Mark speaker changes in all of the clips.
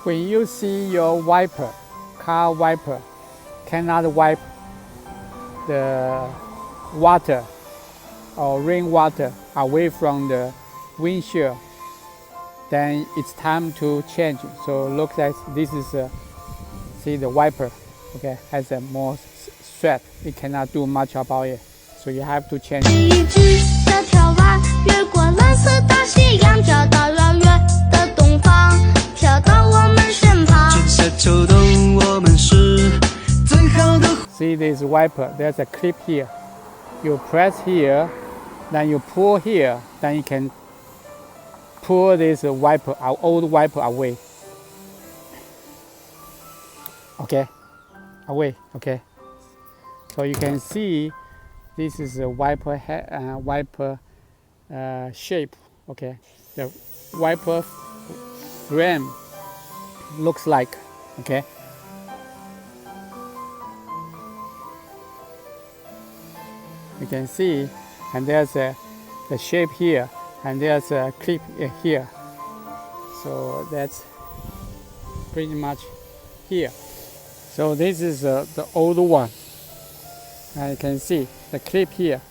Speaker 1: When you see your wiper, car wiper, cannot wipe the water or rainwater away from the windshield, then it's time to change. So look like this is see the wiper, okay, has a more sweat. It cannot do much about it, so you have to change.
Speaker 2: 一只小条蛙越过蓝色大西洋，飘到遥远的东方，飘到我们身旁。春夏秋冬，我们是最好的。
Speaker 1: See this wiper? There's a clip here. You press here, then you pull here, then you can pull this wiper, our old wiper away. Okay, away. Okay. So you can see this is a wiper wiper shape. Okay, the wiper frame looks like. Okay. You can see, and there's the shape here, and there's a clip here. So that's pretty much here. So this is the old one. And you can see the clip here.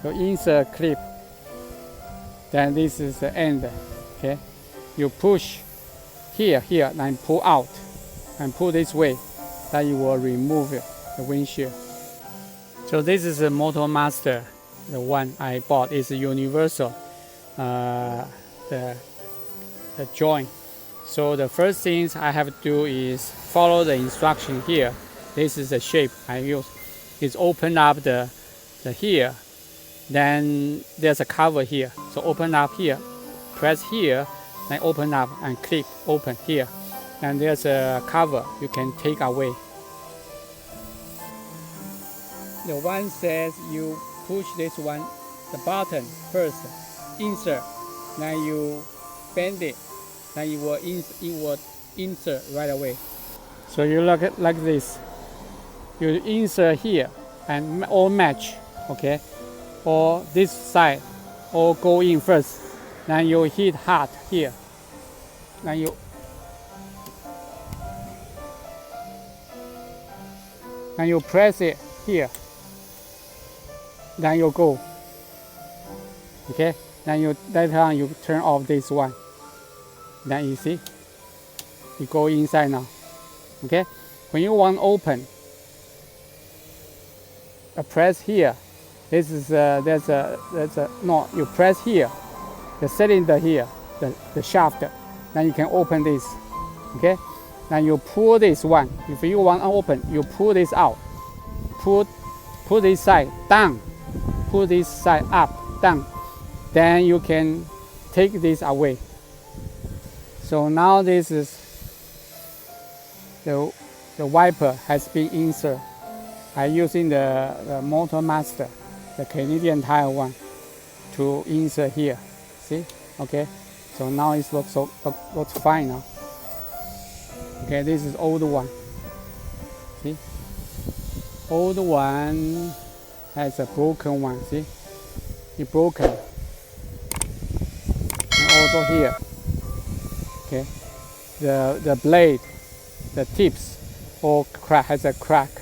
Speaker 1: You insert clip. Then this is the end. Okay. You push here, and pull out, and pull this way. Then you will remove the windshield. So this is a Motermaster, the one I bought. It's a universal, the joint. So the first things I have to do is follow the instruction here. This is the shape I use. It's open up the here, then there's a cover here. So open up here, press here, then open up and clip open here. And there's a cover you can take away. The one says you push this one, the button first, insert, then you bend it, then it will insert right away. So you look at like this. You insert here and all match, okay? Or this side, or go in first. Then you hit hard here. Then you press it here. Then you go, okay? Then that time you turn off this one. Then you see, you go inside now, okay? When you want open, press here. This is there's a no. You press here, the cylinder here, the shaft. Then you can open this, okay? Then you pull this one. If you want to open, you pull this out. Pull this side down. Pull this side up, down. Then you can take this away. So now this is the wiper has been inserted. I'm using the Motermaster, the Canadian tire one, to insert here. See? Okay. So now it looks fine now. Okay, this is old one. See? Old one has a broken one. See? It's broken. And also here. Okay. The blade, the tips, all has a crack.